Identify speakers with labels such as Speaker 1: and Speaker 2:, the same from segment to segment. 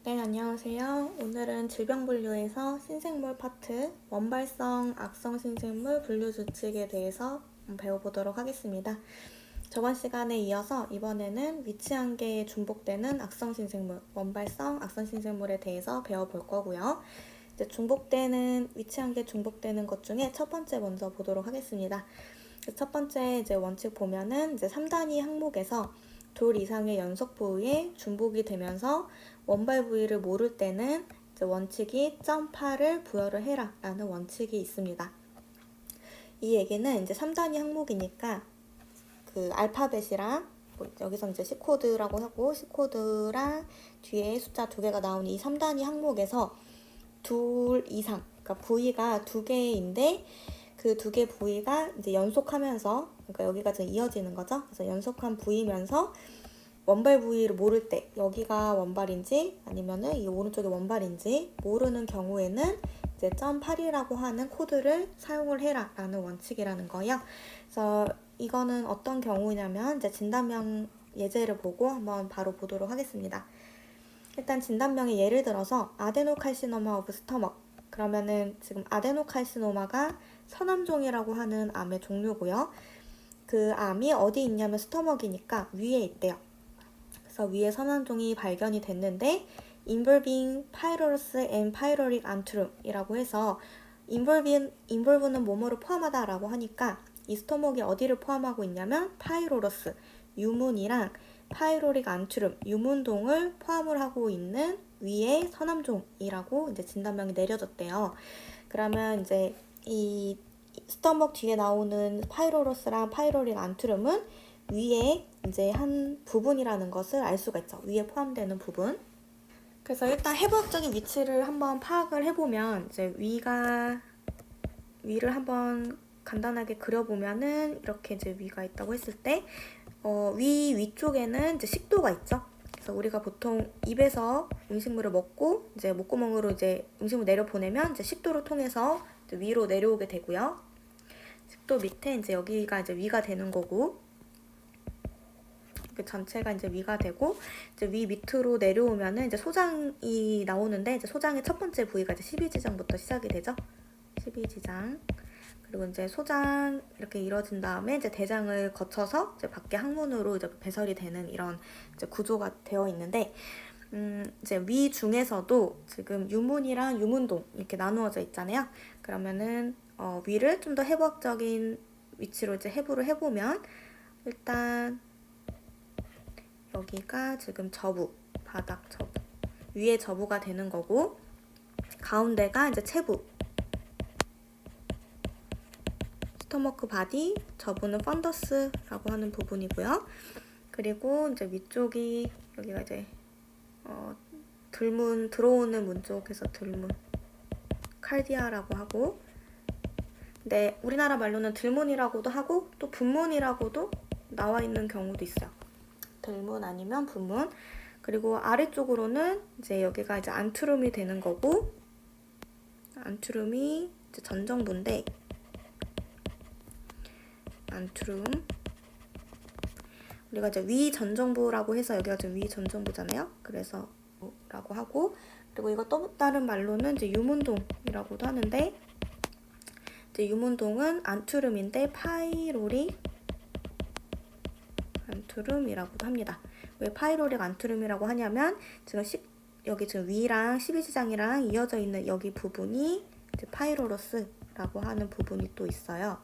Speaker 1: 네, 안녕하세요. 오늘은 질병분류에서 신생물 파트 원발성, 악성 신생물 분류 규칙에 대해서 배워보도록 하겠습니다. 저번 시간에 이어서 이번에는 위치한계에 중복되는 악성 신생물, 원발성, 악성 신생물에 대해서 배워볼 거고요. 이제 위치한계 중복되는 것 중에 첫 번째 먼저 보도록 하겠습니다. 첫 번째 이제 원칙 보면은 이제 3단위 항목에서 둘 이상의 연속 부위에 중복이 되면서 원발 부위를 모를 때는 이제 원칙이 .8을 부여를 해라 라는 원칙이 있습니다. 이 얘기는 이제 3단위 항목이니까 그 알파벳이랑 여기서 이제 C코드라고 하고 C코드랑 뒤에 숫자 2개가 나오는 이 3단위 항목에서 둘 이상, 그러니까 부위가 2개인데 그 2개 부위가 이제 연속하면서, 그러니까 여기가 지금 이어지는 거죠. 그래서 연속한 부위면서 원발 부위를 모를 때 여기가 원발인지 아니면은 이 오른쪽이 원발인지 모르는 경우에는 이제 .8이라고 하는 코드를 사용을 해라 라는 원칙이라는 거예요. 그래서 이거는 어떤 경우냐면 이제 진단명 예제를 보고 한번 바로 보도록 하겠습니다. 일단 진단명의 예를 들어서 아데노칼시노마 오브 스토먹, 그러면은 지금 아데노칼시노마가 서남종이라고 하는 암의 종류고요. 그 암이 어디 있냐면 스토먹이니까 위에 있대요. 그래서 위에 서남종이 발견이 됐는데 involving pylorus and pyloric antrum이라고 해서 involve는 뭐뭐를 포함하다라고 하니까 이 스토먹이 어디를 포함하고 있냐면 파이로러스, 유문이랑 파이로릭 안트룸, 유문동을 포함을 하고 있는 위에 서남종이라고 이제 진단명이 내려졌대요. 그러면 이제 이 스토먹 뒤에 나오는 파이로러스랑 파이로릭 안트룸은 위에 이제 한 부분이라는 것을 알 수가 있죠. 위에 포함되는 부분. 그래서 일단 해부학적인 위치를 한번 파악을 해보면 이제 위를 한번 간단하게 그려보면은 이렇게 이제 위가 있다고 했을 때 위쪽에는 이제 식도가 있죠. 그래서 우리가 보통 입에서 음식물을 먹고 이제 목구멍으로 이제 음식물 내려보내면 이제 식도를 통해서 이제 위로 내려오게 되고요. 식도 밑에 이제 여기가 이제 위가 되는 거고, 그 전체가 이제 위가 되고, 이제 위 밑으로 내려오면은 이제 소장이 나오는데, 이제 소장의 첫 번째 부위가 이제 12지장부터 시작이 되죠. 12지장. 그리고 이제 소장 이렇게 이루어진 다음에 이제 대장을 거쳐서 이제 밖에 항문으로 이제 배설이 되는 이런 이제 구조가 되어 있는데, 이제 위 중에서도 지금 유문이랑 유문동 이렇게 나누어져 있잖아요. 그러면은 위를 좀 더 해부학적인 위치로 이제 해부를 해보면 일단 여기가 지금 저부, 바닥 저부, 위에 저부가 되는 거고, 가운데가 이제 체부, 스토머크 바디, 저부는 펀더스라고 하는 부분이고요. 그리고 이제 위쪽이 여기가 이제 들문, 들어오는 문 쪽에서 들문, 칼디아라고 하고, 근데 우리나라 말로는 들문이라고도 하고 또 분문이라고도 나와 있는 경우도 있어요. 들문 아니면 분문. 그리고 아래쪽으로는 이제 여기가 이제 안트룸이 되는 거고, 안트룸이 이제 전정부인데, 안트룸, 우리가 이제 위 전정부라고 해서 여기가 지금 위 전정부잖아요. 그래서 라고 하고, 그리고 이거 또 다른 말로는 이제 유문동이라고도 하는데, 이제 유문동은 안투름인데 파이로릭 안투름이라고도 합니다. 왜 파이로릭 안투름이라고 하냐면 지금 여기 지금 위랑 12지장이랑 이어져 있는 여기 부분이 이제 파이로러스라고 하는 부분이 또 있어요.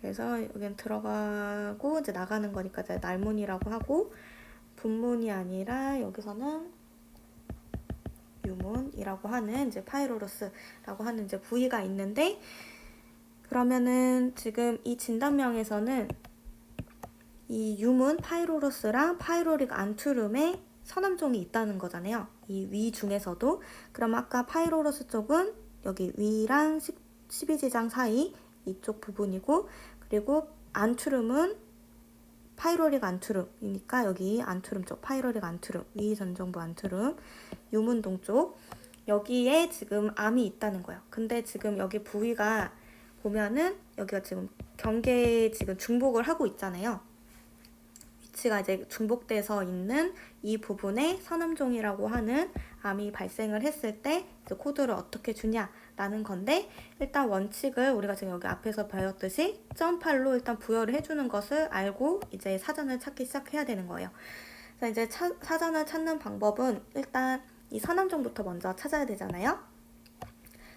Speaker 1: 그래서 여기는 들어가고 이제 나가는 거니까 이제 날문이라고 하고, 분문이 아니라 여기서는 유문이라고 하는 이제 파이로러스라고 하는 이제 부위가 있는데, 그러면은 지금 이 진단명에서는 이 유문 파이로러스랑 파이로릭 안투룸에 서남종이 있다는 거잖아요. 이 위 중에서도. 그럼 아까 파이로러스 쪽은 여기 위랑 12지장 사이 이쪽 부분이고, 그리고 안투룸은 파이로릭 안투룸이니까 여기 안투룸 쪽, 파이로릭 안투룸, 위 전정부 안투룸, 유문동 쪽, 여기에 지금 암이 있다는 거예요. 근데 지금 여기 부위가 보면은 여기가 지금 경계에 지금 중복을 하고 있잖아요. 위치가 이제 중복돼서 있는 이 부분에 선암종이라고 하는 암이 발생을 했을 때 이제 코드를 어떻게 주냐라는 건데, 일단 원칙을 우리가 지금 여기 앞에서 배웠듯이 점팔로 일단 부여를 해주는 것을 알고 이제 사전을 찾기 시작해야 되는 거예요. 자, 이제 사전을 찾는 방법은 일단 이 선암종부터 먼저 찾아야 되잖아요.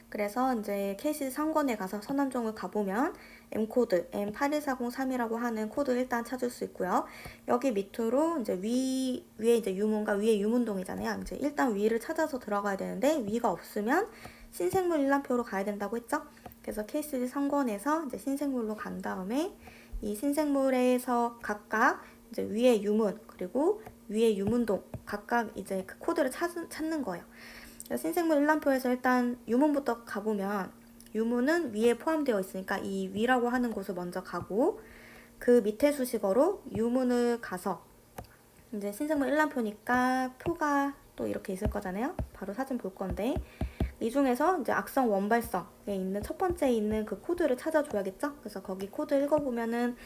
Speaker 1: 그래서 이제 KCD 상권에 가서 선암종을 가보면 M코드, M81403이라고 하는 코드를 일단 찾을 수 있고요. 여기 밑으로 이제 위에 이제 유문과 위에 유문동이잖아요. 이제 일단 위를 찾아서 들어가야 되는데 위가 없으면 신생물 일람표로 가야 된다고 했죠. 그래서 KCD 상권에서 이제 신생물로 간 다음에 이 신생물에서 각각 이제 위에 유문 그리고 위에 유문동 각각 이제 그 코드를 찾는 거예요. 신생물 일람표에서 일단 유문부터 가보면 유문은 위에 포함되어 있으니까 이 위라고 하는 곳을 먼저 가고, 그 밑에 수식어로 유문을 가서 이제 신생물 일람표니까 표가 또 이렇게 있을 거잖아요. 바로 사진 볼 건데 이 중에서 이제 악성 원발성에 있는 첫 번째에 있는 그 코드를 찾아줘야겠죠. 그래서 거기 코드 읽어보면은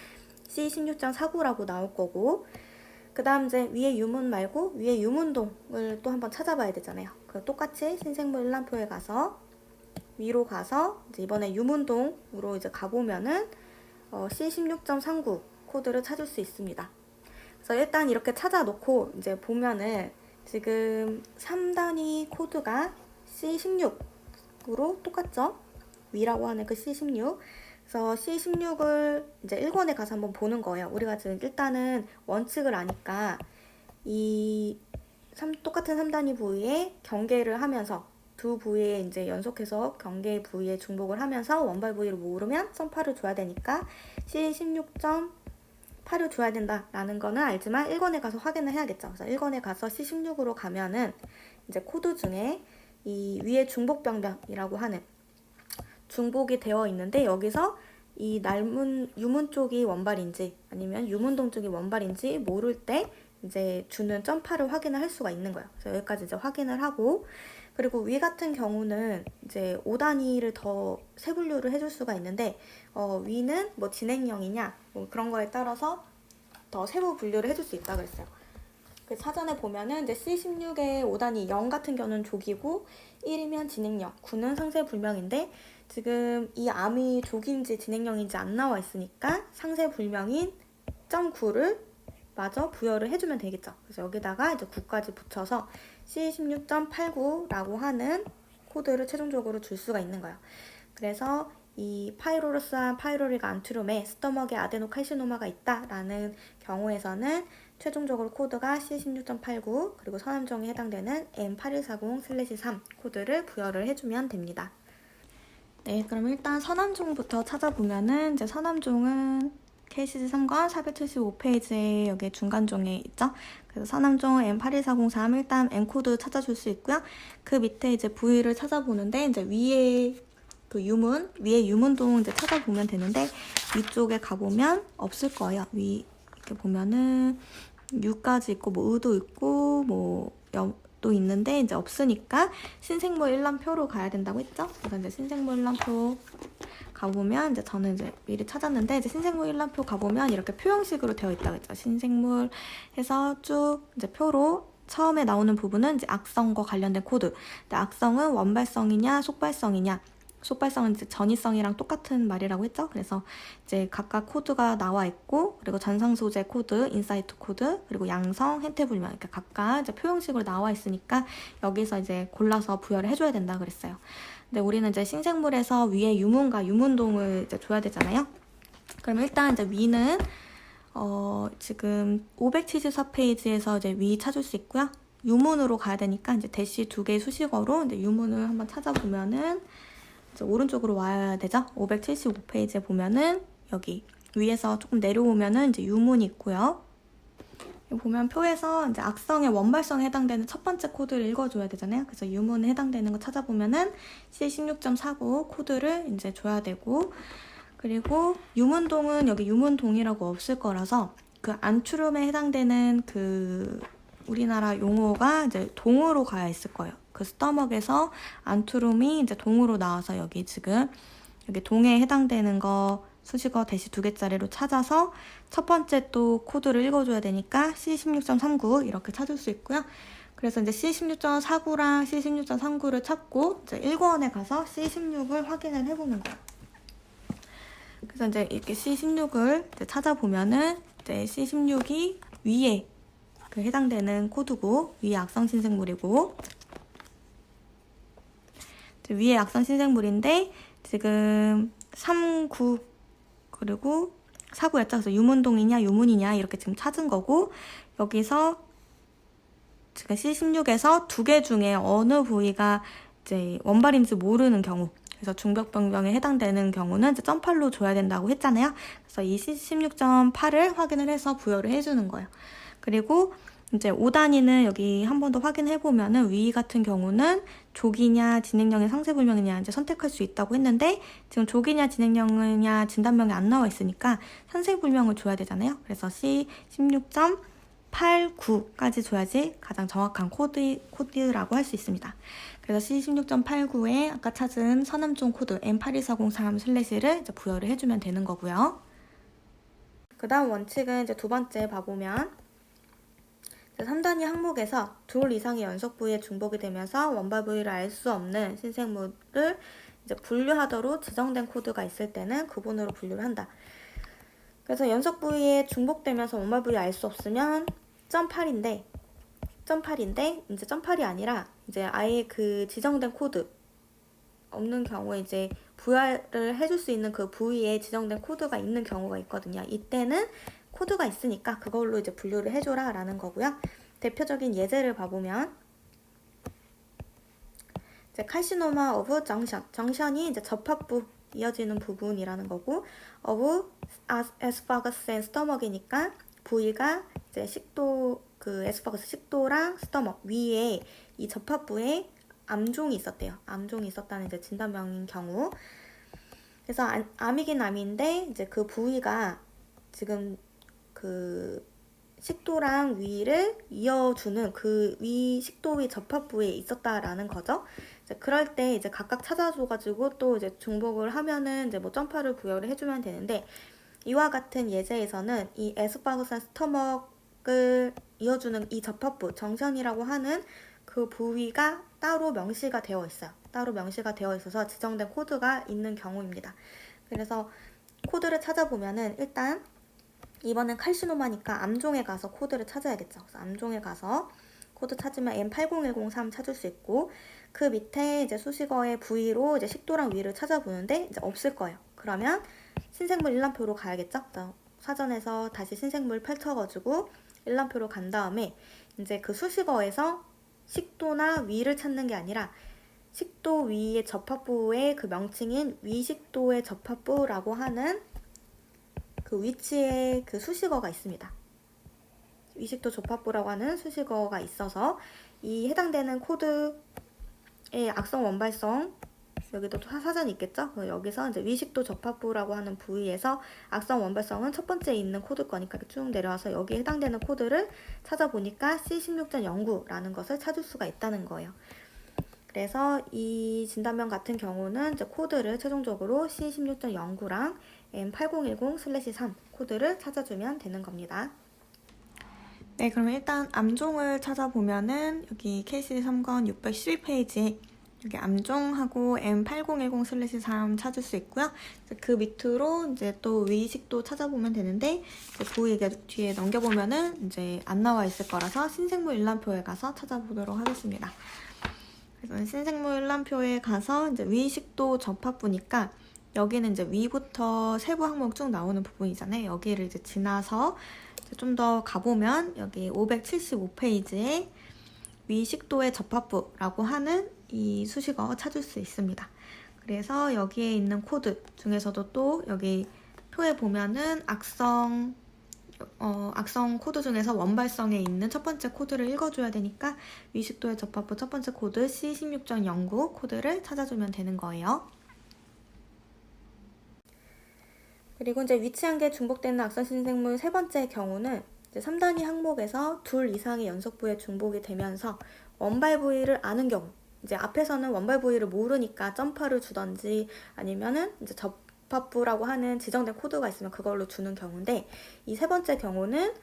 Speaker 1: C16.49라고 나올 거고, 그 다음 이제 위에 유문 말고 위에 유문동을 또 한번 찾아봐야 되잖아요. 똑같이 신생물 일람표에 가서 위로 가서 이제 이번에 유문동으로 이제 가보면은 C16.39 코드를 찾을 수 있습니다. 그래서 일단 이렇게 찾아놓고 이제 보면은 지금 3단위 코드가 C16으로 똑같죠? 위라고 하는 그 C16. 그래서 C16을 이제 1권에 가서 한번 보는 거예요. 우리가 지금 일단은 원칙을 아니까 이 똑같은 3단위 부위에 경계를 하면서 두 부위에 이제 연속해서 경계 부위에 중복을 하면서 원발 부위를 모르면 점파를 줘야 되니까 C16.8을 줘야 된다라는 거는 알지만 1권에 가서 확인을 해야겠죠. 그래서 1권에 가서 C16으로 가면은 이제 코드 중에 이 위에 중복변경이라고 하는 중복이 되어 있는데, 여기서 이 유문 쪽이 원발인지 아니면 유문동 쪽이 원발인지 모를 때 이제 주는 점파를 확인을 할 수가 있는 거예요. 그래서 여기까지 이제 확인을 하고, 그리고 위 같은 경우는 이제 5단위를 더 세분류를 해줄 수가 있는데, 위는 뭐 진행형이냐 뭐 그런 거에 따라서 더 세부 분류를 해줄 수 있다 그랬어요. 그 사전에 보면은 이제 C16의 5단위 0 같은 경우는 족이고 1이면 진행형, 9는 상세 불명인데 지금 이 암이 족인지 진행형인지 안 나와 있으니까 상세 불명인 9를 마저 부여를 해주면 되겠죠. 그래서 여기다가 이제 9까지 붙여서 C16.89라고 하는 코드를 최종적으로 줄 수가 있는 거예요. 그래서 이 파이로루스한 파이로리가 안트륨에 스토먹에 아데노칼시노마가 있다라는 경우에서는 최종적으로 코드가 C16.89 그리고 선암종에 해당되는 M8140/3 코드를 부여를 해주면 됩니다. 네, 그럼 일단 선암종부터 찾아보면은 이제 선암종은 KCD 3권 475페이지에 여기 중간종에 있죠. 그래서 선암종 M81403 일단 N코드 찾아줄 수 있고요. 그 밑에 이제 부위를 찾아보는데 이제 위에 그 위에 유문동 이제 찾아보면 되는데 위쪽에 가보면 없을 거예요. 위 이렇게 보면은 U까지 있고 뭐 의도 있고 뭐 또 있는데 이제 없으니까 신생물 일람표로 가야 된다고 했죠. 그래서 이제 신생물 일람표 가보면 이제 저는 이제 미리 찾았는데 이제 신생물 일람표 가보면 이렇게 표형식으로 되어 있다고 했죠. 신생물 해서 쭉 이제 표로 처음에 나오는 부분은 이제 악성과 관련된 코드. 근데 악성은 원발성이냐 속발성이냐. 속발성은 이제 전이성이랑 똑같은 말이라고 했죠. 그래서 이제 각각 코드가 나와 있고, 그리고 전상 소재 코드, 인사이트 코드, 그리고 양성, 행태불명 이렇게 각각 이제 표형식으로 나와 있으니까 여기서 이제 골라서 부여를 해줘야 된다 그랬어요. 근데 우리는 이제 신생물에서 위에 유문과 유문동을 이제 줘야 되잖아요. 그럼 일단 이제 위는 지금 574페이지에서 이제 위 찾을 수 있고요. 유문으로 가야 되니까 이제 대시 2개의 수식어로 이제 유문을 한번 찾아보면은 이제 오른쪽으로 와야 되죠. 575페이지에 보면은 여기 위에서 조금 내려오면은 이제 유문이 있고요. 여기 보면 표에서 이제 악성의 원발성에 해당되는 첫 번째 코드를 읽어줘야 되잖아요. 그래서 유문에 해당되는 거 찾아보면은 C16.49 코드를 이제 줘야 되고, 그리고 유문동은 여기 유문동이라고 없을 거라서 그 안추름에 해당되는 그 우리나라 용어가 이제 동으로 가야 있을 거예요. 그 스토먹에서 안투룸이 이제 동으로 나와서 여기 지금 여기 동에 해당되는 거 수식어 대시 2개짜리로 찾아서 첫 번째 또 코드를 읽어줘야 되니까 C16.39 이렇게 찾을 수 있고요. 그래서 이제 C16.49랑 C16.39를 찾고 이제 1권에 가서 C16을 확인을 해보는 거예요. 그래서 이제 이렇게 C16을 이제 찾아보면은 이제 C16이 위에 그 해당되는 코드고 위에 악성 신생물이고 위에 악성 신생물인데 지금 39 그리고 49였죠. 그래서 유문동이냐 유문이냐 이렇게 지금 찾은 거고 여기서 지금 C16에서 2개 중에 어느 부위가 이제 원발인지 모르는 경우 그래서 중벽변경에 해당되는 경우는 이제 점팔로 줘야 된다고 했잖아요. 그래서 이 C16.8을 확인을 해서 부여를 해주는 거예요. 그리고 이제 5단위는 여기 한 번 더 확인해 보면은 위 같은 경우는 조기냐 진행령의 상세불명이냐 이제 선택할 수 있다고 했는데 지금 조기냐 진행령이냐 진단명이 안 나와 있으니까 상세불명을 줘야 되잖아요. 그래서 C16.89까지 줘야지 가장 정확한 코드라고 할 수 있습니다. 그래서 C16.89에 아까 찾은 서남종 코드 M82403/를 이제 부여를 해주면 되는 거고요. 그 다음 원칙은 이제 두 번째 봐보면 3단위 항목에서 둘 이상의 연속 부위에 중복이 되면서 원발 부위를 알 수 없는 신생물을 이제 분류하도록 지정된 코드가 있을 때는 구분으로 분류를 한다. 그래서 연속 부위에 중복되면서 원발 부위 알 수 없으면 .8인데 이제 .8이 아니라 이제 아예 그 지정된 코드 없는 경우에 이제 부여를 해줄 수 있는 그 부위에 지정된 코드가 있는 경우가 있거든요. 이때는 코드가 있으니까 그걸로 이제 분류를 해줘라 라는 거고요. 대표적인 예제를 봐보면 이제 칼시노마 오브 정션이 이제 접합부 이어지는 부분이라는 거고 of 에스파거스 앤 스토먹이니까 부위가 이제 식도 그 에스파거스 식도랑 스토먹 위에 이 접합부에 암종이 있었대요. 암종이 있었다는 이제 진단명인 경우. 그래서 암이긴 암인데 이제 그 부위가 지금 그 식도랑 위를 이어주는 그 위 식도 위 접합부에 있었다라는 거죠. 이제 그럴 때 이제 각각 찾아줘가지고 또 이제 중복을 하면은 이제 뭐 점파를 부여를 해주면 되는데 이와 같은 예제에서는 이 에스파거스 스토먹을 이어주는 이 접합부 정션이라고 하는 그 부위가 따로 명시가 되어 있어요. 따로 명시가 되어 있어서 지정된 코드가 있는 경우입니다. 그래서 코드를 찾아보면은 일단 이번엔 칼시노마니까 암종에 가서 코드를 찾아야겠죠. 그래서 암종에 가서 코드 찾으면 M80103 찾을 수 있고 그 밑에 이제 수식어의 부위로 이제 식도랑 위를 찾아보는데 이제 없을 거예요. 그러면 신생물 일람표로 가야겠죠. 사전에서 다시 신생물 펼쳐가지고 일람표로 간 다음에 이제 그 수식어에서 식도나 위를 찾는 게 아니라 식도 위의 접합부의 그 명칭인 위식도의 접합부라고 하는 그 위치에 그 수식어가 있습니다. 위식도 접합부라고 하는 수식어가 있어서 이 해당되는 코드의 악성 원발성 여기도 사전이 있겠죠? 여기서 이제 위식도 접합부라고 하는 부위에서 악성 원발성은 첫 번째에 있는 코드 거니까 이렇게 쭉 내려와서 여기에 해당되는 코드를 찾아보니까 C16.09라는 것을 찾을 수가 있다는 거예요. 그래서 이 진단명 같은 경우는 이제 코드를 최종적으로 C16.09랑 M8010/3 코드를 찾아주면 되는 겁니다. 네, 그러면 일단 암종을 찾아보면은 여기 케이스 3권 612페이지에 여기 암종하고 M8010/3 찾을 수 있고요. 그 밑으로 이제 또 위식도 찾아보면 되는데 부위 뒤에 넘겨보면은 이제 안 나와 있을 거라서 신생물 일람표에 가서 찾아보도록 하겠습니다. 그래서 신생물 일람표에 가서 이제 위식도 접합부니까 여기는 이제 위부터 세부 항목 쭉 나오는 부분이잖아요. 여기를 이제 지나서 좀 더 가보면 여기 575페이지에 위식도의 접합부라고 하는 이 수식어 찾을 수 있습니다. 그래서 여기에 있는 코드 중에서도 또 여기 표에 보면은 악성 코드 중에서 원발성에 있는 첫 번째 코드를 읽어줘야 되니까 위식도의 접합부 첫 번째 코드 C16.09 코드를 찾아주면 되는 거예요. 그리고 이제 위치한계 중복되는 악성 신생물 세 번째 경우는 이제 3단위 항목에서 둘 이상의 연속부에 중복이 되면서 원발 부위를 아는 경우 이제 앞에서는 원발 부위를 모르니까 점퍼를 주던지 아니면은 이제 주파부라고 하는 지정된 코드가 있으면 그걸로 주는 경우인데, 이 세 번째 경우는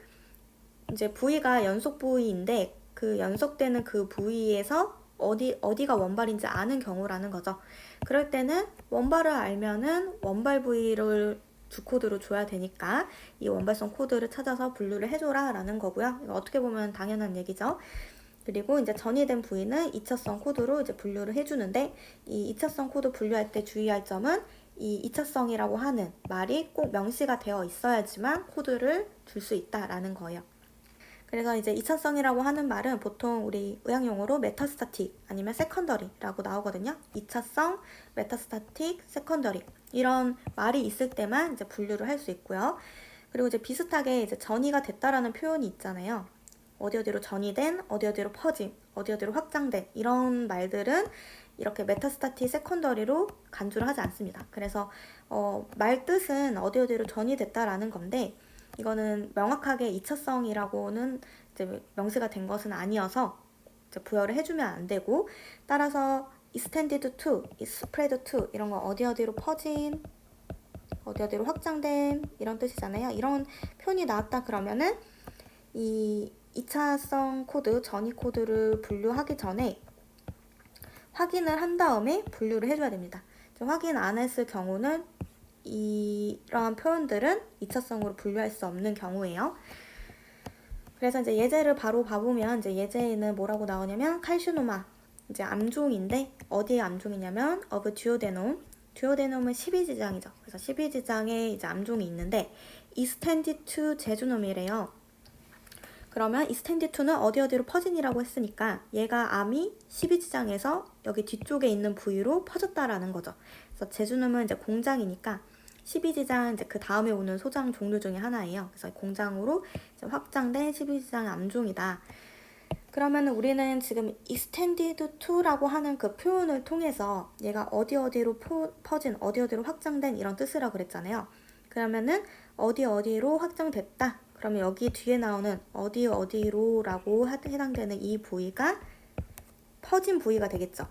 Speaker 1: 이제 부위가 연속 부위인데 그 연속되는 그 부위에서 어디가 원발인지 아는 경우라는 거죠. 그럴 때는 원발을 알면은 원발 부위를 주코드로 줘야 되니까 이 원발성 코드를 찾아서 분류를 해줘라 라는 거고요. 이거 어떻게 보면 당연한 얘기죠. 그리고 이제 전이된 부위는 2차성 코드로 이제 분류를 해주는데, 이 2차성 코드 분류할 때 주의할 점은 이 2차성이라고 하는 말이 꼭 명시가 되어 있어야지만 코드를 줄 수 있다라는 거예요. 그래서 이제 2차성이라고 하는 말은 보통 우리 의학용어로 메타스타틱 아니면 세컨더리라고 나오거든요. 2차성, 메타스타틱, 세컨더리 이런 말이 있을 때만 이제 분류를 할 수 있고요. 그리고 이제 비슷하게 이제 전이가 됐다라는 표현이 있잖아요. 어디로 전이된, 어디로 퍼진, 어디로 확장된 이런 말들은 이렇게 메타스타틱, 세컨더리로 간주를 하지 않습니다. 그래서 말 뜻은 어디로 전이됐다라는 건데, 이거는 명확하게 2차성이라고는 이제 명시가 된 것은 아니어서 이제 부여를 해주면 안 되고, 따라서 extended to, spread to 이런 거 어디로 퍼진, 어디로 확장된 이런 뜻이잖아요. 이런 표현이 나왔다 그러면은 이 2차성 코드, 전이 코드를 분류하기 전에 확인을 한 다음에 분류를 해줘야 됩니다. 확인 안 했을 경우는 이러한 표현들은 2차성으로 분류할 수 없는 경우예요. 그래서 이제 예제를 바로 봐보면 이제 예제에는 뭐라고 나오냐면 칼시노마, 이제 암종인데 어디에 암종이냐면 of duodenum. duodenum은 12지장이죠. 그래서 12지장에 이제 암종이 있는데 extended to jejunom이래요. 그러면 extended to는 어디로 퍼진이라고 했으니까 얘가 암이 12지장에서 여기 뒤쪽에 있는 부위로 퍼졌다라는 거죠. 그래서 제주놈은 이제 공장이니까 12지장 이제 그 다음에 오는 소장 종류 중에 하나예요. 그래서 공장으로 이제 확장된 12지장 암종이다. 그러면 우리는 지금 extended to라고 하는 그 표현을 통해서 얘가 어디로 퍼진, 어디로 확장된 이런 뜻이라고 그랬잖아요. 그러면은 어디로 확장됐다. 그러면 여기 뒤에 나오는 어디로라고 해당되는 이 부위가 퍼진 부위가 되겠죠.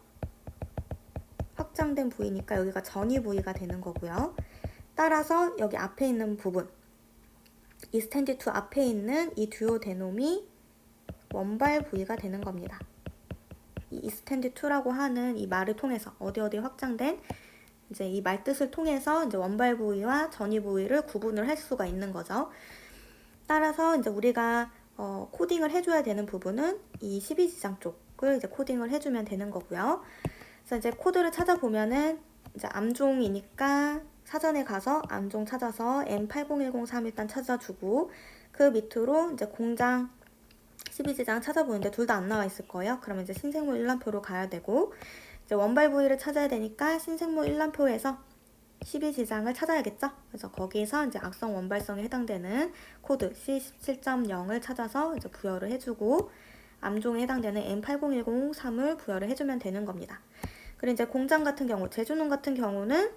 Speaker 1: 확장된 부위니까 여기가 전이 부위가 되는 거고요. 따라서 여기 앞에 있는 부분, extended to 앞에 있는 이 duodenum이 원발 부위가 되는 겁니다. 이 extended to라고 하는 이 말을 통해서 어디 확장된 이제 이 말 뜻을 통해서 이제 원발 부위와 전이 부위를 구분을 할 수가 있는 거죠. 따라서 이제 우리가 코딩을 해줘야 되는 부분은 이 12지장 쪽을 이제 코딩을 해주면 되는 거고요. 그래서 이제 코드를 찾아보면은 이제 암종이니까 사전에 가서 암종 찾아서 M80103 일단 찾아주고, 그 밑으로 이제 공장 12지장 찾아보는데 둘 다 안 나와 있을 거예요. 그러면 이제 신생물 일람표로 가야 되고, 이제 원발 부위를 찾아야 되니까 신생물 일람표에서 12지장을 찾아야겠죠? 그래서 거기서 이제 악성 원발성에 해당되는 코드 C17.0을 찾아서 이제 부여를 해주고, 암종에 해당되는 M80103을 부여를 해주면 되는 겁니다. 그리고 이제 공장 같은 경우, 제주놈 같은 경우는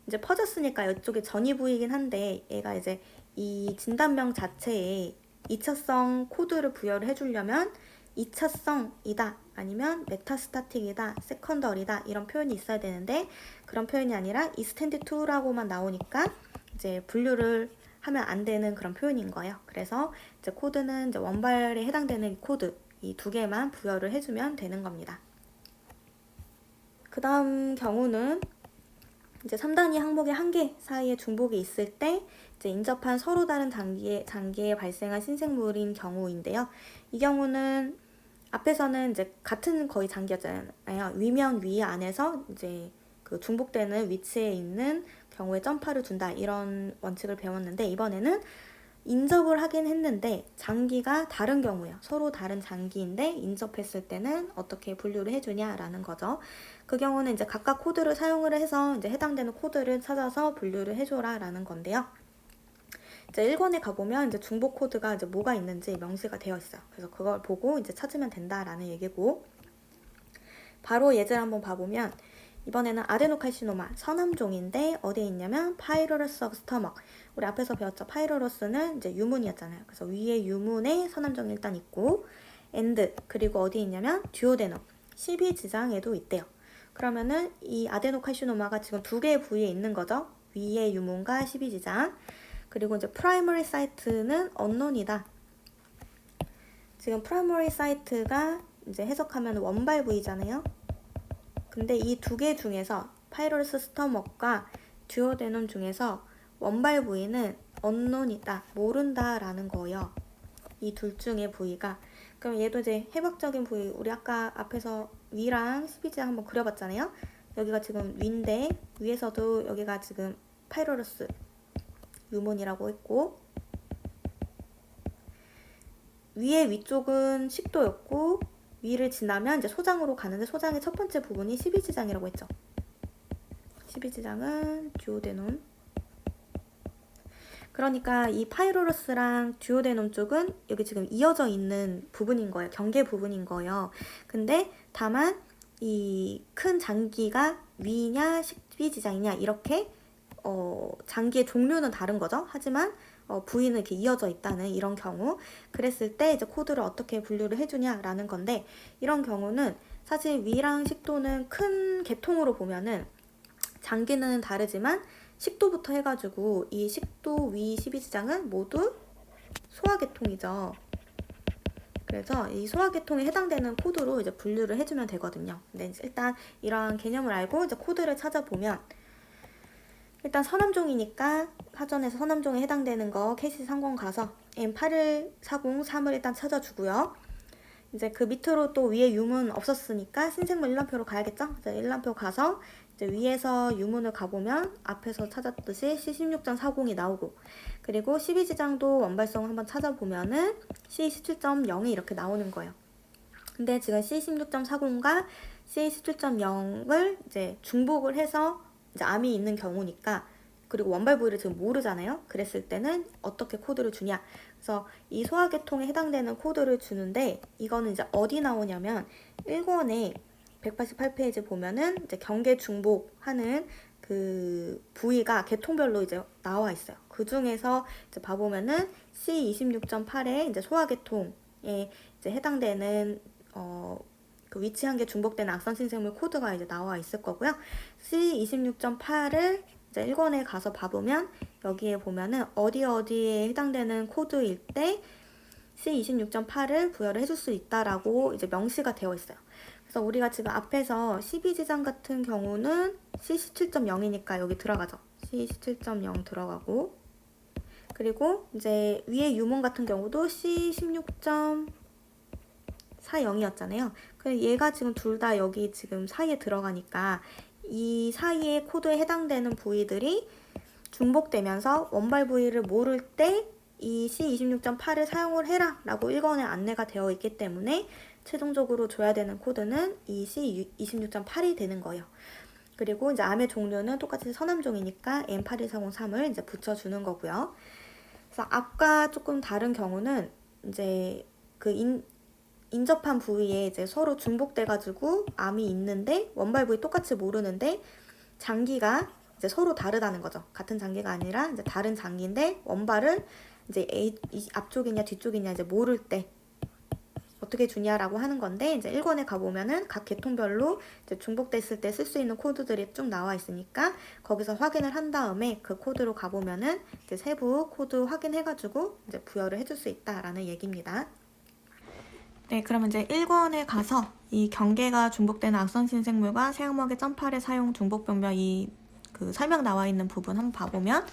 Speaker 1: 이제 퍼졌으니까 이쪽이 전이 부위이긴 한데, 얘가 이제 이 진단명 자체에 2차성 코드를 부여를 해주려면 2차성이다 아니면 메타스타틱이다, 세컨더리다 이런 표현이 있어야 되는데, 그런 표현이 아니라 extended to라고만 나오니까 이제 분류를 하면 안 되는 그런 표현인 거예요. 그래서 이제 코드는 이제 원발에 해당되는 코드 이 두 개만 부여를 해주면 되는 겁니다. 그 다음 경우는 이제 3단위 항목의 한 개 사이에 중복이 있을 때 이제 인접한 서로 다른 단계에 발생한 신생물인 경우인데요. 이 경우는 앞에서는 이제 같은 거의 장기였잖아요. 위면 위 안에서 이제 그 중복되는 위치에 있는 경우에 점파를 준다 이런 원칙을 배웠는데, 이번에는 인접을 하긴 했는데 장기가 다른 경우예요. 서로 다른 장기인데 인접했을 때는 어떻게 분류를 해주냐라는 거죠. 그 경우는 이제 각각 코드를 사용을 해서 이제 해당되는 코드를 찾아서 분류를 해줘라라는 건데요. 이제 1권에 가보면 이제 중복 코드가 이제 뭐가 있는지 명시가 되어 있어요. 그래서 그걸 보고 이제 찾으면 된다라는 얘기고, 바로 예제를 한번 봐보면 이번에는 아데노칼시노마 선암종인데 어디에 있냐면 파이로러스 오브 스토먹. 우리 앞에서 배웠죠. 파이로러스는 이제 유문이었잖아요. 그래서 위에 유문에 선암종이 일단 있고, 엔드 그리고 어디에 있냐면 듀오데넘 12지장에도 있대요. 그러면은 이 아데노칼시노마가 지금 두 개의 부위에 있는 거죠. 위의 유문과 12지장. 그리고 이제 프라이머리 사이트는 unknown이다. 지금 프라이머리 사이트가 이제 해석하면 원발 부위잖아요. 근데 이 두 개 중에서 파이로러스 스토머과 듀오데놈 중에서 원발 부위는 unknown이다, 모른다 라는 거예요. 이 둘 중의 부위가. 그럼 얘도 이제 해박적인 부위, 우리 아까 앞에서 위랑 12지장 한번 그려봤잖아요. 여기가 지금 위인데 위에서도 여기가 지금 파이로러스 유문이라고 했고, 위의 위쪽은 식도였고, 위를 지나면 이제 소장으로 가는데 소장의 첫 번째 부분이 12지장이라고 했죠. 12지장은 듀오데놈. 그러니까 이 파이로러스랑 듀오데놈 쪽은 여기 지금 이어져 있는 부분인 거예요. 경계 부분인 거예요. 근데 다만 이 큰 장기가 위냐 12지장이냐 이렇게 장기의 종류는 다른 거죠. 하지만 부위는 이렇게 이어져 있다는 이런 경우, 그랬을 때 이제 코드를 어떻게 분류를 해주냐라는 건데, 이런 경우는 사실 위랑 식도는 큰 계통으로 보면은 장기는 다르지만 식도부터 해가지고 이 식도 위 12지장은 모두 소화계통이죠. 그래서 이 소화계통에 해당되는 코드로 이제 분류를 해주면 되거든요. 근데 일단 이러한 개념을 알고 이제 코드를 찾아보면, 일단 서남종이니까 사전에서 서남종에 해당되는 거 캐시 상권 가서 M8140-3을 일단 찾아주고요. 이제 그 밑으로 또 위에 유문 없었으니까 신생물 1람표로 가야겠죠? 이제 1람표 가서 이제 위에서 유문을 가보면 앞에서 찾았듯이 C16.40이 나오고, 그리고 12지장도 원발성을 한번 찾아보면은 C17.0이 이렇게 나오는 거예요. 근데 지금 C16.40과 C17.0을 이제 중복을 해서 이제 암이 있는 경우니까, 그리고 원발 부위를 지금 모르잖아요. 그랬을 때는 어떻게 코드를 주냐. 그래서 이 소화계통에 해당되는 코드를 주는데, 이거는 이제 어디 나오냐면 1권에 188페이지 보면은 이제 경계 중복하는 그 부위가 계통별로 이제 나와 있어요. 그 중에서 이제 봐보면은 C26.8에 이제 소화계통에 이제 해당되는 그 위치한 게 중복되는 악성 신생물 코드가 이제 나와 있을 거고요. C26.8을 이제 1권에 가서 봐보면 여기에 보면은 어디에 해당되는 코드일 때 C26.8을 부여를 해줄 수 있다라고 이제 명시가 되어 있어요. 그래서 우리가 지금 앞에서 12지장 같은 경우는 C17.0이니까 여기 들어가죠. C17.0 들어가고, 그리고 이제 위에 유문 같은 경우도 C16.40이었잖아요. 그래서 얘가 지금 둘 다 여기 지금 사이에 들어가니까 이 사이에 코드에 해당되는 부위들이 중복되면서 원발 부위를 모를 때 이 C26.8을 사용을 해라 라고 1권에 안내가 되어 있기 때문에 최종적으로 줘야 되는 코드는 이 C26.8이 되는 거예요. 그리고 이제 암의 종류는 똑같이 서남종이니까 M81403을 이제 붙여주는 거고요. 그래서 아까 조금 다른 경우는 이제 그 인접한 부위에 이제 서로 중복돼가지고 암이 있는데 원발 부위 똑같이 모르는데 장기가 이제 서로 다르다는 거죠. 같은 장기가 아니라 이제 다른 장기인데 원발을 이제 앞쪽이냐 뒤쪽이냐 이제 모를 때 어떻게 주냐라고 하는 건데, 이제 1권에 가보면은 각 계통별로 이제 중복됐을 때 쓸 수 있는 코드들이 쭉 나와 있으니까 거기서 확인을 한 다음에 그 코드로 가보면은 이제 세부 코드 확인해가지고 이제 부여를 해줄 수 있다라는 얘기입니다. 네, 그러면 이제 1권에 가서 이 경계가 중복되는 악성 신생물과 세양먹의 점팔의 사용 중복 변명 그 설명 나와 있는 부분 한번 봐보면,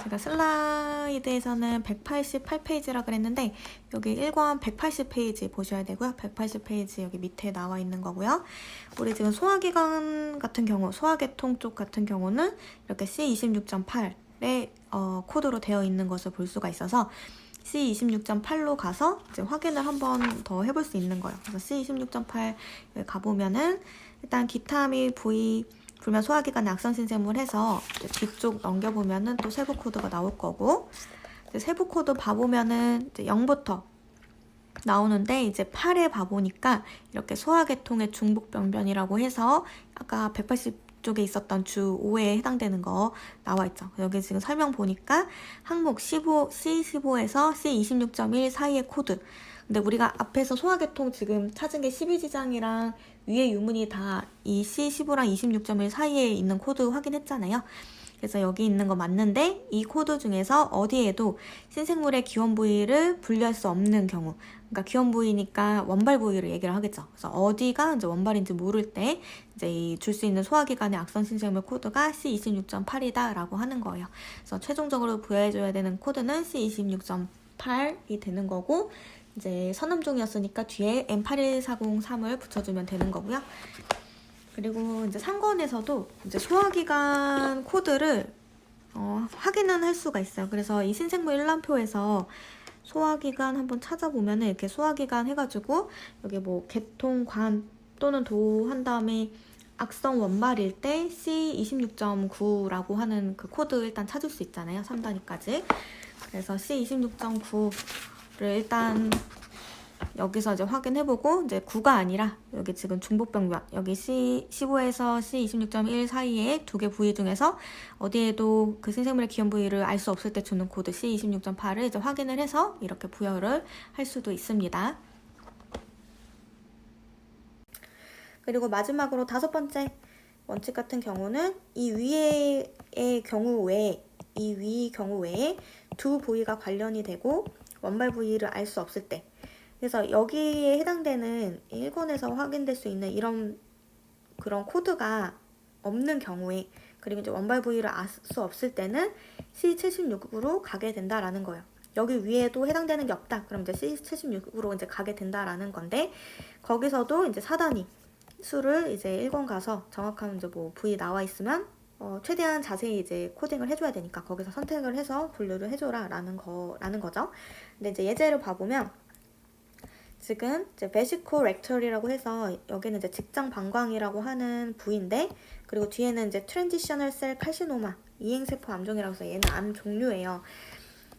Speaker 1: 제가 슬라이드에서는 188페이지라 그랬는데 여기 1권 180페이지 보셔야 되고요. 180페이지 여기 밑에 나와 있는 거고요. 우리 지금 소화기관 같은 경우, 소화계통 쪽 같은 경우는 이렇게 C26.8의 코드로 되어 있는 것을 볼 수가 있어서 C26.8로 가서 이제 확인을 한번 더 해볼 수 있는 거예요. 그래서 C26.8 가보면은 일단 기타 및 부위 불면 소화기관의 악성 신생물 해서 뒤쪽 넘겨보면은 또 세부 코드가 나올 거고, 세부 코드 봐보면은 이제 0부터 나오는데 이제 8에 봐보니까 이렇게 소화계통의 중복 병변이라고 해서 아까 180쪽에 있었던 주 5에 해당되는 거 나와 있죠. 여기 지금 설명 보니까 항목 15, C15에서 C26.1 사이의 코드. 근데 우리가 앞에서 소화계통 지금 찾은 게 12지장이랑 위에 유문이 다 이 C15랑 26.1 사이에 있는 코드 확인했잖아요. 그래서 여기 있는 거 맞는데 이 코드 중에서 어디에도 신생물의 기원 부위를 분류할 수 없는 경우, 그러니까 기원 부위니까 원발 부위를 얘기를 하겠죠. 그래서 어디가 이제 원발인지 모를 때 이제 줄 수 있는 소화기관의 악성 신생물 코드가 C26.8이다라고 하는 거예요. 그래서 최종적으로 부여해줘야 되는 코드는 C26.8이 되는 거고, 이제 선음종이었으니까 뒤에 M81403을 붙여주면 되는 거고요. 그리고 이제 상권에서도 이제 소화기관 코드를 확인은 할 수가 있어요. 그래서 이 신생물 일람표에서 소화기관 한번 찾아보면은 이렇게 소화기관 해가지고 여기 뭐 개통, 관 또는 도 한 다음에 악성 원발일 때 C26.9라고 하는 그 코드 일단 찾을 수 있잖아요. 3단위까지. 그래서 C26.9를 일단 여기서 이제 확인해보고, 이제 9가 아니라 여기 지금 중복병변, 여기 C15에서 C26.1 사이에 두 개 부위 중에서 어디에도 그 신생물의 기원 부위를 알 수 없을 때 주는 코드 C26.8을 이제 확인을 해서 이렇게 부여를 할 수도 있습니다. 그리고 마지막으로 5번째 원칙 같은 경우는 이 위의 경우 외에, 이 위 경우 외에 두 부위가 관련이 되고 원발 부위를 알 수 없을 때, 그래서 여기에 해당되는 1권에서 확인될 수 있는 이런 그런 코드가 없는 경우에, 그리고 이제 원발 부위를 알 수 없을 때는 C76으로 가게 된다라는 거예요. 여기 위에도 해당되는 게 없다. 그럼 이제 C76으로 이제 가게 된다라는 건데, 거기서도 이제 4단위 수를 이제 1권 가서 정확한 이제 뭐 부위 나와 있으면 최대한 자세히 이제 코딩을 해줘야 되니까 거기서 선택을 해서 분류를 해줘라라는 거죠. 근데 이제 예제를 봐보면, 지금 이제 베시코렉털이라고 해서 여기는 이제 직장 방광이라고 하는 부위인데, 그리고 뒤에는 이제 트랜지셔널 셀 칼시노마 이행세포 암종이라고 해서 얘는 암 종류예요.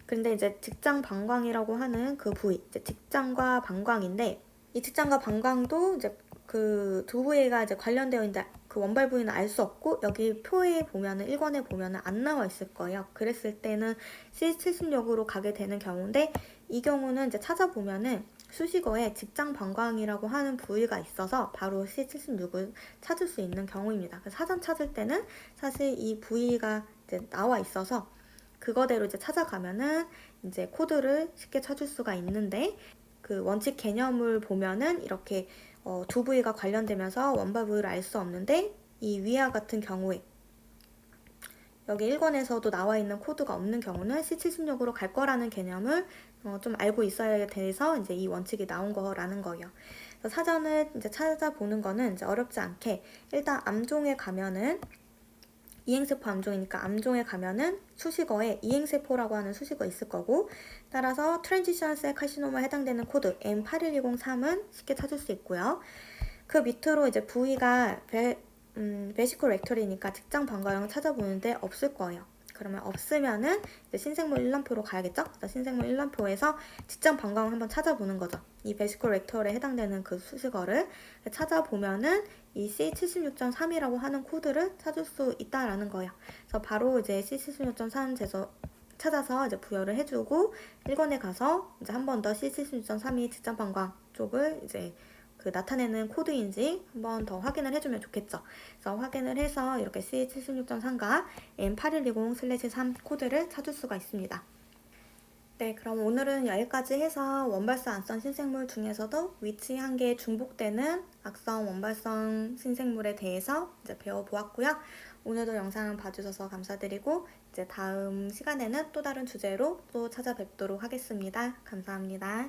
Speaker 1: 근데 이제 직장 방광이라고 하는 그 부위, 이제 직장과 방광인데, 이 직장과 방광도 이제 그 두 부위가 이제 관련되어 있는데 그 원발 부위는 알 수 없고, 여기 표에 보면은 1권에 보면은 안 나와 있을 거예요. 그랬을 때는 C76으로 가게 되는 경우인데, 이 경우는 이제 찾아보면은 수식어에 직장 방광이라고 하는 부위가 있어서 바로 C76을 찾을 수 있는 경우입니다. 그래서 사전 찾을 때는 사실 이 부위가 이제 나와 있어서 그거대로 이제 찾아가면은 이제 코드를 쉽게 찾을 수가 있는데, 그 원칙 개념을 보면은 이렇게 두 부위가 관련되면서 원발 부위를 알 수 없는데, 이 위와 같은 경우에 여기 1권에서도 나와 있는 코드가 없는 경우는 C76으로 갈 거라는 개념을 좀 알고 있어야 돼서 이제 이 원칙이 나온 거라는 거예요. 그래서 사전을 이제 찾아보는 거는 이제 어렵지 않게, 일단 암종에 가면은 이행세포 암종이니까 암종에 가면은 수식어에 이행세포라고 하는 수식어 있을 거고, 따라서 트랜지션 셀 카시노마에 해당되는 코드 M81203은 쉽게 찾을 수 있고요. 그 밑으로 이제 부위가 베시코렉털이니까 직장 방광을 찾아보는데 없을 거예요. 그러면 없으면은 이제 신생물 일람표로 가야겠죠? 그래서 신생물 일람표에서 직장 방광을 한번 찾아보는 거죠. 이 베시코렉털에 해당되는 그 수식어를 찾아보면은 이 C76.3이라고 하는 코드를 찾을 수 있다라는 거예요. 그래서 바로 이제 C76.3 찾아서 이제 부여를 해주고, 1권에 가서 이제 한 번 더 C76.3이 직장 방광 쪽을 이제 그 나타내는 코드인지 한번 더 확인을 해주면 좋겠죠. 그래서 확인을 해서 이렇게 C76.3과 M8120/3 코드를 찾을 수가 있습니다. 네, 그럼 오늘은 여기까지 해서 원발성 악성 신생물 중에서도 위치 한계에 중복되는 악성 원발성 신생물에 대해서 이제 배워보았고요. 오늘도 영상 봐주셔서 감사드리고, 이제 다음 시간에는 또 다른 주제로 또 찾아뵙도록 하겠습니다. 감사합니다.